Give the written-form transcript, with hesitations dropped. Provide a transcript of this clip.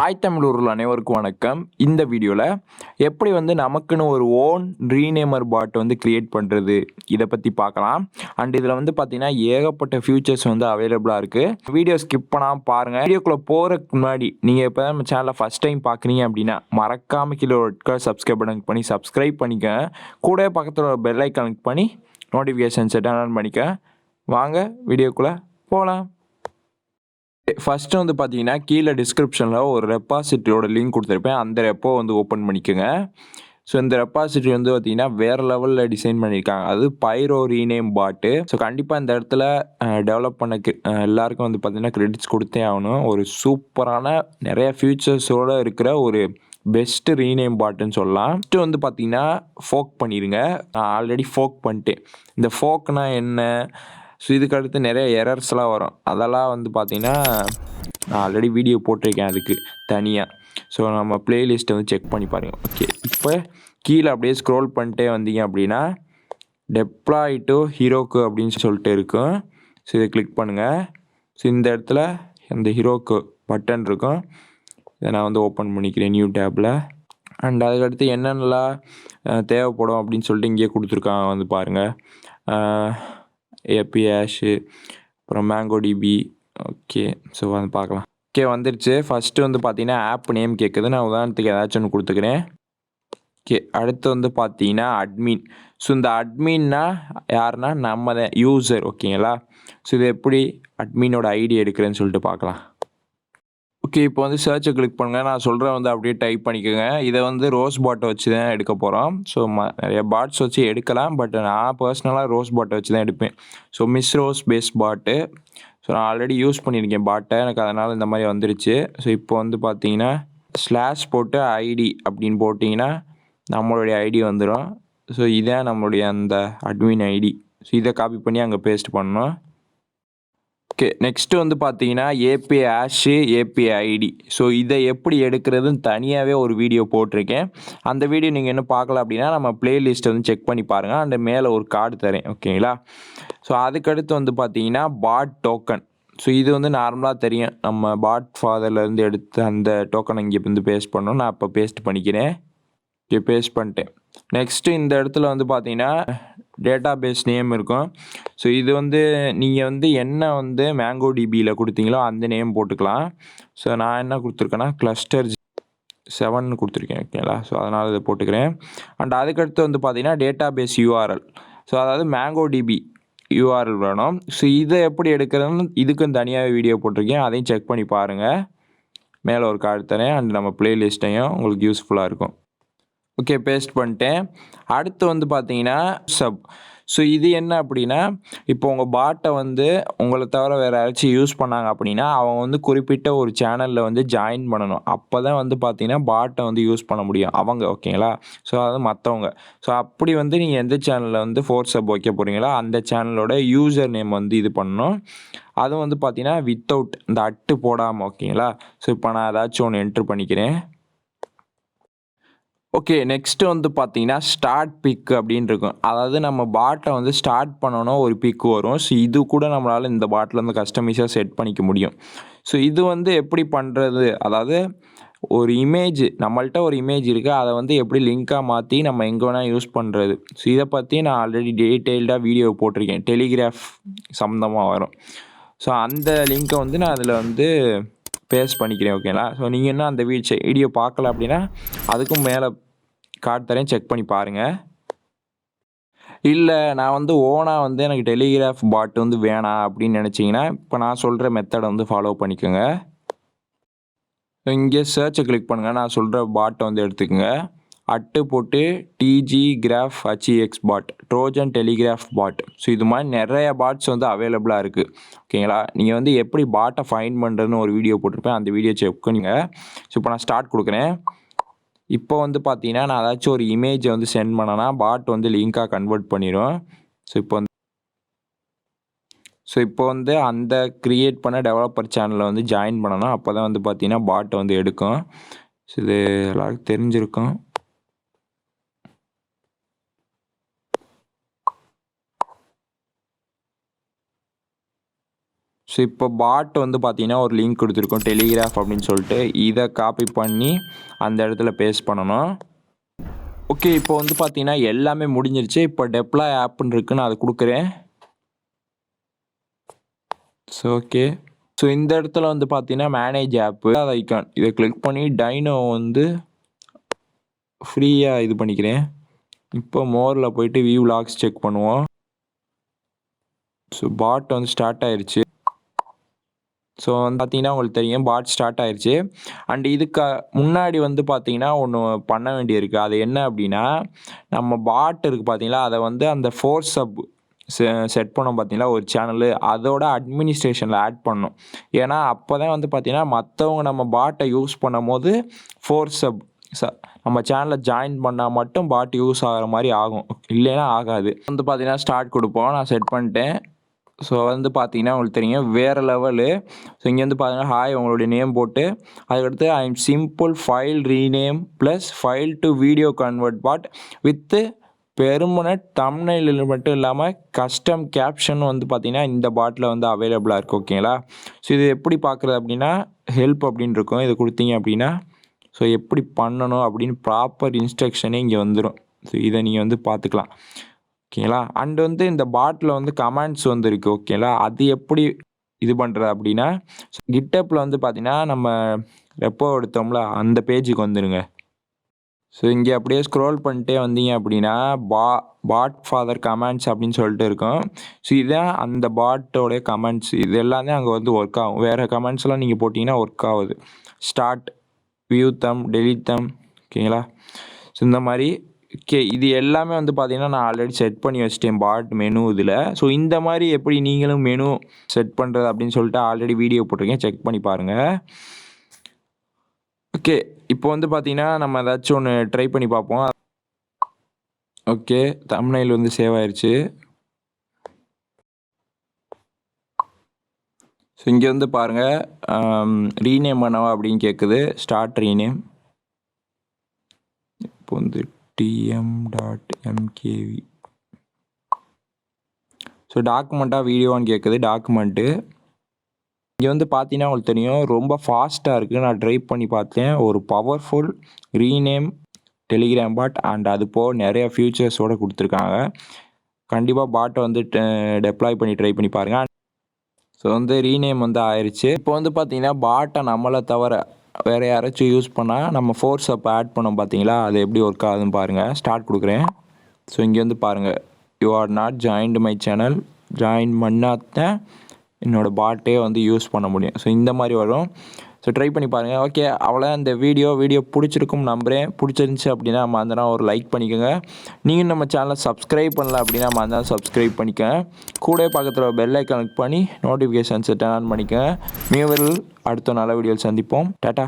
Hi Tamil உறவுகள் அனைவருக்கும் வணக்கம். இந்த வீடியோவில் எப்படி நமக்குன்னு ஒரு ஓன் ரீநேமர் பாட் கிரியேட் பண்ணுறது இதை பற்றி பார்க்கலாம். அண்ட் இதில் பார்த்தீங்கன்னா ஏகப்பட்ட ஃபியூச்சர்ஸ் அவைலபிளாக இருக்குது. வீடியோ ஸ்கிப் பண்ணாமல் பாருங்கள். வீடியோக்குள்ளே போகிறதுக்கு முன்னாடி நீங்கள் இப்போ நம்ம சேனலை ஃபஸ்ட் டைம் பார்க்குறீங்க அப்படின்னா மறக்காமல் கீழே ஒரு சப்ஸ்கிரைப் பட்டன் பண்ணி சப்ஸ்கிரைப் பண்ணிக்க. கூட பக்கத்தில் ஒரு பெல் ஐக்கான் கிளிக் பண்ணி நோட்டிஃபிகேஷன் செட் ஆன் பண்ணிக்க. வாங்க வீடியோக்குள்ளே போகலாம். ஃபஸ்ட்டு பார்த்தீங்கன்னா கீழே டிஸ்கிரிப்ஷனில் ஒரு ரெப்பாசிட்டரியோட லிங்க் கொடுத்துருப்பேன். அந்த ரெப்போ ஓப்பன் பண்ணிக்கோங்க. ஸோ இந்த ரெப்பாசிட்டரி பார்த்தீங்கன்னா வேறு லெவலில் டிசைன் பண்ணியிருக்காங்க. அது பைரோ ரீநேம் பாட்டு. ஸோ கண்டிப்பாக இந்த இடத்துல டெவலப் பண்ண எல்லாருக்கும் பார்த்தீங்கன்னா கிரெடிட்ஸ் கொடுத்தே ஆகணும். ஒரு சூப்பரான நிறைய ஃபியூச்சர்ஸோடு இருக்கிற ஒரு பெஸ்ட்டு ரீநேம் பாட்டுன்னு சொல்லலாம். ஃபஸ்ட்டு பார்த்தீங்கன்னா ஃபோக் பண்ணிடுங்க. நான் ஆல்ரெடி ஃபோக் பண்ணிட்டேன். இந்த ஃபோக்னா என்ன? ஸோ இதுக்கு அடுத்து நிறைய எரர்ஸ்லாம் வரும். அதெல்லாம் பார்த்தீங்கன்னா நான் ஆல்ரெடி வீடியோ போட்டிருக்கேன் அதுக்கு தனியாக. ஸோ நம்ம ப்ளேலிஸ்ட்டை செக் பண்ணி பாருங்கள். ஓகே, இப்போ கீழே அப்படியே ஸ்க்ரோல் பண்ணிட்டே வந்தீங்க அப்படின்னா டெப்ளாய் டு ஹீரோக்கு அப்படின்னு சொல்லிட்டு இருக்கும். ஸோ இதை கிளிக் பண்ணுங்கள். ஸோ இந்த இடத்துல இந்த ஹீரோக்கு பட்டன் இருக்கும். இதை நான் ஓப்பன் பண்ணிக்கிறேன் நியூ டேப்பில். அண்ட் அதுக்கடுத்து என்னென்னலாம் தேவைப்படும் அப்படின்னு சொல்லிட்டு இங்கேயே கொடுத்துருக்காங்க பாருங்கள். ஏபி ஹேஷு, அப்புறம் மேங்கோ டிபி. ஓகே, ஸோ பார்க்கலாம். ஓகே, வந்துருச்சு. ஃபஸ்ட்டு பார்த்தீங்கன்னா ஆப் நேம் கேட்குது. நான் உதாரணத்துக்கு ஏதாச்சும் ஒன்று கொடுத்துக்கிறேன். ஓகே, அடுத்து பார்த்தீங்கன்னா அட்மின். ஸோ இந்த அட்மின்னா யாருன்னா நம்ம தான் யூசர். ஓகேங்களா? ஸோ இது எப்படி அட்மினோட ஐடி எடுக்கிறேன்னு சொல்லிட்டு பார்க்கலாம். ஓகே, இப்போ சர்ச்சை கிளிக் பண்ணுங்கள். நான் சொல்கிறேன் அப்படியே டைப் பண்ணிக்கோங்க. இதை ரோஸ் பாட்டை வச்சு தான் எடுக்க போகிறோம். ஸோ நிறைய பாட்ஸ் வச்சு எடுக்கலாம். பட் நான் பர்சனலாக ரோஸ் பாட்டை வச்சு தான் எடுப்பேன். ஸோ மிஸ் ரோஸ் பேஸ் பாட்டு. ஸோ நான் ஆல்ரெடி யூஸ் பண்ணியிருக்கேன் பாட்டை. எனக்கு அதனால் இந்த மாதிரி வந்துருச்சு. ஸோ இப்போ பார்த்தீங்கன்னா ஸ்லாஷ் போட்டு ஐடி அப்படின்னு போட்டிங்கன்னா நம்மளுடைய ஐடி வந்துடும். ஸோ இதான் நம்மளுடைய அந்த அட்மின் ஐடி. ஸோ இதை காப்பி பண்ணி அங்கே பேஸ்ட் பண்ணணும். ஓகே, நெக்ஸ்ட்டு பார்த்தீங்கன்னா API hash, API ID. So இதை எப்படி எடுக்கிறதுன்னு தனியாகவே ஒரு வீடியோ போட்டிருக்கேன். அந்த வீடியோ நீங்கள் இன்னும் பார்க்கல அப்படின்னா நம்ம ப்ளேலிஸ்ட்டை செக் பண்ணி பாருங்கள். அந்த மேலே ஒரு கார்டு தரேன். ஓகேங்களா? ஸோ அதுக்கடுத்து பார்த்தீங்கன்னா பாட் டோக்கன். ஸோ இது நார்மலாக தெரியும். நம்ம பாட் ஃபாதர்லேருந்து எடுத்து அந்த டோக்கனை இங்கே பேஸ்ட் பண்ணணும். நான் இப்போ பேஸ்ட் பண்ணிக்கிறேன். ஓகே, பேஸ்ட் பண்ணிட்டேன். நெக்ஸ்ட்டு இந்த இடத்துல பார்த்தீங்கன்னா டேட்டா பேஸ் நேம் இருக்கும். ஸோ இது நீங்கள் என்ன மேங்கோ டிபியில் கொடுத்தீங்களோ அந்த நேம் போட்டுக்கலாம். ஸோ நான் என்ன கொடுத்துருக்கேன்னா கிளஸ்டர் 7 கொடுத்துருக்கேன். ஓகேங்களா? ஸோ அதனால் இதை போட்டுக்கிறேன். அண்ட் அதுக்கடுத்து பார்த்தீங்கன்னா டேட்டா பேஸ் யூஆர்எல். ஸோ அதாவது மேங்கோ டிபி யூஆர்எல் வேணும். ஸோ இதை எப்படி எடுக்கிறதுன்னு இதுக்கும் தனியாக வீடியோ போட்டிருக்கேன். அதையும் செக் பண்ணி பாருங்கள். மேலே ஒரு கார்டு தரேன். அண்ட் நம்ம ப்ளேலிஸ்ட்டையும் உங்களுக்கு யூஸ்ஃபுல்லாக இருக்கும். ஓகே, பேஸ்ட் பண்ணிட்டேன். அடுத்து பார்த்தீங்கன்னா சப். ஸோ இது என்ன அப்படின்னா, இப்போ உங்கள் பாட்டை உங்களை தவிர வேறு யாராச்சும் யூஸ் பண்ணாங்க அப்படின்னா அவங்க குறிப்பிட்ட ஒரு சேனலில் ஜாயின் பண்ணணும். அப்போ தான் பார்த்தீங்கன்னா பாட்டை யூஸ் பண்ண முடியும் அவங்க. ஓகேங்களா? ஸோ அது மற்றவங்க. ஸோ அப்படி நீங்கள் எந்த சேனலில் ஃபோர்ஸ் சப் வைக்க போகிறீங்களோ அந்த சேனலோட யூசர் நேம் இது பண்ணணும். அதுவும் பார்த்தீங்கன்னா வித்தவுட் இந்த அட்டு போடாமல். ஓகேங்களா? ஸோ இப்போ நான் ஏதாச்சும் ஒன்று என்ட்ரு பண்ணிக்கிறேன். ஓகே, நெக்ஸ்ட்டு பார்த்தீங்கன்னா ஸ்டார்ட் பிக் அப்படின்னு இருக்கும். அதாவது நம்ம பாட்டை ஸ்டார்ட் பண்ணணும், ஒரு பிக் வரும். ஸோ இது கூட நம்மளால் இந்த பாட்டில் கஸ்டமைஸாக செட் பண்ணிக்க முடியும். ஸோ இது எப்படி பண்ணுறது? அதாவது ஒரு இமேஜ் நம்மள்ட்ட ஒரு இமேஜ் இருக்குது. அதை எப்படி லிங்காக மாற்றி நம்ம எங்கே வேணால் யூஸ் பண்ணுறது. ஸோ இதை பற்றி நான் ஆல்ரெடி டீட்டெயில்டாக வீடியோ போட்டிருக்கேன். டெலிகிராஃப் சம்மந்தமாக வரும். ஸோ அந்த லிங்க்கை நான் அதில் பேஸ்ட் பண்ணிக்கிறேன். ஓகேங்களா? ஸோ நீங்கள் இன்னும் அந்த வீடியோ பார்க்கல அப்படின்னா அதுக்கும் மேலே கார்டு தரேன், செக் பண்ணி பாருங்கள். இல்லை நான் ஓனாக எனக்கு டெலிகிராஃப் பாட் வேணாம் அப்படின்னு நினச்சிங்கன்னா இப்போ நான் சொல்கிற மெத்தடை ஃபாலோ பண்ணிக்கோங்க. இங்கே சர்ச்சை கிளிக் பண்ணுங்கள். நான் சொல்கிற பாட்டை எடுத்துக்கோங்க. அட்டு போட்டு டிஜி கிராஃப் ஹச்இஎக்ஸ் பாட், ட்ரோஜன் டெலிகிராஃப் பாட். ஸோ இது மாதிரி நிறைய பாட்ஸ் அவைலபிளாக இருக்குது. ஓகேங்களா? நீங்கள் எப்படி பாட்டை ஃபைண்ட் பண்ணுறதுன்னு ஒரு வீடியோ போட்டிருப்பேன். அந்த வீடியோ செக் பண்ணுங்க. ஸோ இப்போ நான் ஸ்டார்ட் கொடுக்குறேன். இப்போ பார்த்தீங்கன்னா நான் ஏதாச்சும் ஒரு இமேஜை சென்ட் பண்ணனா பாட் லிங்காக கன்வெர்ட் பண்ணிடும். ஸோ இப்போ அந்த க்ரியேட் பண்ண டெவலப்பர் சேனலில் ஜாயின் பண்ணணும். அப்போ தான் பார்த்தீங்கன்னா பாட்டை எடுக்கும். ஸோ இது எல்லாருக்கும் தெரிஞ்சிருக்கும். ஸோ இப்போ பாட் வந்து பார்த்தீங்கன்னா ஒரு லிங்க் கொடுத்துருக்கோம் டெலிகிராஃப் அப்படின்னு சொல்லிட்டு. இதை காப்பி பண்ணி அந்த இடத்துல பேஸ்ட் பண்ணணும். ஓகே, இப்போ வந்து பார்த்தீங்கன்னா எல்லாமே முடிஞ்சிருச்சு. இப்போ டெப்ளாய் ஆப்னு இருக்குன்னு நான் அதை கொடுக்குறேன். ஸோ ஓகே, ஸோ இந்த இடத்துல வந்து பார்த்தீங்கன்னா மேனேஜ் ஆப்பு அது ஐக்கான், இதை கிளிக் பண்ணி டைனோ வந்து ஃப்ரீயாக இது பண்ணிக்கிறேன். இப்போ மோரில் போயிட்டு வியூ லாக்ஸ் செக் பண்ணுவோம். ஸோ பாட் வந்து ஸ்டார்ட் ஆயிடுச்சு. ஸோ வந்து பார்த்தீங்கன்னா உங்களுக்கு தெரியும் பாட் ஸ்டார்ட் ஆயிடுச்சு. அண்ட் இதுக்கு முன்னாடி வந்து பார்த்தீங்கன்னா ஒன்று பண்ண வேண்டியிருக்கு. அது என்ன அப்படின்னா, நம்ம பாட் இருக்குது பார்த்தீங்களா, அதை வந்து அந்த ஃபோர்ஸ் சப் செட் பண்ணோம் பார்த்தீங்களா ஒரு சேனலு, அதோட அட்மினிஸ்ட்ரேஷனில் ஆட் பண்ணணும். ஏன்னா அப்போ தான் வந்து பார்த்தீங்கன்னா மற்றவங்க நம்ம பாட்டை யூஸ் பண்ணும் போது ஃபோர்ஸ் சப் நம்ம சேனலில் ஜாயின் பண்ணால் மட்டும் பாட் யூஸ் ஆகிற மாதிரி ஆகும், இல்லைன்னா ஆகாது. வந்து பார்த்தீங்கன்னா ஸ்டார்ட் கொடுப்போம். நான் செட் பண்ணிட்டேன். ஸோ வந்து பார்த்தீங்கன்னா உங்களுக்கு தெரியும் வேறு லெவலு. ஸோ இங்கே வந்து பார்த்தீங்கன்னா ஹாய் உங்களுடைய நேம் போட்டு, அதுக்கடுத்து I am simple file rename plus file to video convert bot with permanent thumbnail மட்டும் இல்லாமல் கஸ்டம் கேப்ஷன் வந்து பார்த்தீங்கன்னா இந்த பாட்டில் வந்து அவைலபிளாக இருக்குது. ஓகேங்களா? ஸோ இது எப்படி பார்க்குறது அப்படின்னா ஹெல்ப் அப்படின்னு இருக்கும். இது கொடுத்தீங்க அப்படின்னா ஸோ எப்படி பண்ணணும் அப்படின்னு ப்ராப்பர் இன்ஸ்ட்ரக்ஷனே இங்கே வந்துடும். ஸோ இதை நீங்கள் வந்து பார்த்துக்கலாம். ஓகேங்களா? அண்ட் வந்து இந்த பாட்டில் வந்து கமெண்ட்ஸ் வந்து இருக்குது. ஓகேங்களா? அது எப்படி இது பண்ணுறது அப்படின்னா கிட்டப்பில் வந்து பார்த்தீங்கன்னா நம்ம ரெப்போ எடுத்தோம்ல அந்த பேஜுக்கு வந்துடுங்க. ஸோ இங்கே அப்படியே ஸ்க்ரோல் பண்ணிட்டே வந்தீங்க அப்படின்னா பாட் ஃபாதர் கமெண்ட்ஸ் அப்படின்னு சொல்லிட்டு இருக்கும். ஸோ இதுதான் அந்த பாட்டோடைய கமெண்ட்ஸ். இது எல்லாமே அங்கே வந்து ஒர்க் ஆகும். வேறு கமெண்ட்ஸ்லாம் நீங்கள் போட்டிங்கன்னா ஒர்க் ஆகுது. ஸ்டார்ட், வியூ தம், டெலிட் தம். ஓகேங்களா? ஸோ இந்த மாதிரி ஓகே, இது எல்லாமே வந்து பார்த்தீங்கன்னா நான் ஆல்ரெடி செட் பண்ணி வச்சிட்டேன் பாட் மெனு இதில். ஸோ இந்த மாதிரி எப்படி நீங்களும் மெனு செட் பண்ணுறது அப்படின்னு சொல்லிட்டு ஆல்ரெடி வீடியோ போட்டிருக்கேன், செக் பண்ணி பாருங்கள். ஓகே, இப்போ வந்து பார்த்தீங்கன்னா நம்ம ஏதாச்சும் ஒன்று ட்ரை பண்ணி பார்ப்போம். ஓகே, தம்ப்நெயில் வந்து சேவ் ஆயிடுச்சு. ஸோ இங்கே வந்து பாருங்கள் ரீநேம் பண்ணவா அப்படின்னு கேட்குது. Start rename. இப்போ வந்து tm.mkv. ஸோ டாக்குமெண்ட்டாக வீடியோன்னு கேட்குது. டாக்குமெண்ட்டு இங்கே வந்து பார்த்தீங்கன்னா உங்களுக்கு தெரியும் ரொம்ப ஃபாஸ்ட்டாக இருக்குது. நான் ட்ரை பண்ணி பார்த்தேன். ஒரு powerful rename Telegram bot and அது போக நிறைய ஃபியூச்சர்ஸோடு கொடுத்துருக்காங்க. கண்டிப்பாக பாட்டை வந்து டெப்ளாய் பண்ணி ட்ரை பண்ணி பாருங்கள். ஸோ வந்து ரீநேம் வந்து ஆயிடுச்சு. இப்போ வந்து பார்த்தீங்கன்னா பாட்டை நம்மளை தவிர வேறு யாராச்சும் யூஸ் பண்ணால் நம்ம ஃபோர்ஸ் அப்போ ஆட் பண்ணோம் பார்த்தீங்களா, அது எப்படி ஒர்க் ஆகுதுன்னு பாருங்கள். ஸ்டார்ட் கொடுக்குறேன். ஸோ இங்கே வந்து பாருங்கள், you are not joined my channel, join பண்ணாதான் என்னோடய பாட்டே வந்து யூஸ் பண்ண முடியும். ஸோ இந்த மாதிரி வரும். ஸோ ட்ரை பண்ணி பாருங்கள். ஓகே, அவ்வளோ இந்த வீடியோ பிடிச்சிருக்கும் நம்புகிறேன். பிடிச்சிருந்துச்சி அப்படின்னா மறந்துனா ஒரு லைக் பண்ணிக்கோங்க. நீங்கள் நம்ம சேனலை சப்ஸ்கிரைப் பண்ணல அப்படின்னா மறந்துனா சப்ஸ்கிரைப் பண்ணிக்கோங்க. கூட பக்கத்தில் பெல் ஐக்கான் கிளிக் பண்ணி நோட்டிஃபிகேஷன்ஸை டர்ன் ஆன் பண்ணிக்கோங்க. மீண்டும் அடுத்த நல்ல வீடியோவில் சந்திப்போம். டாட்டா.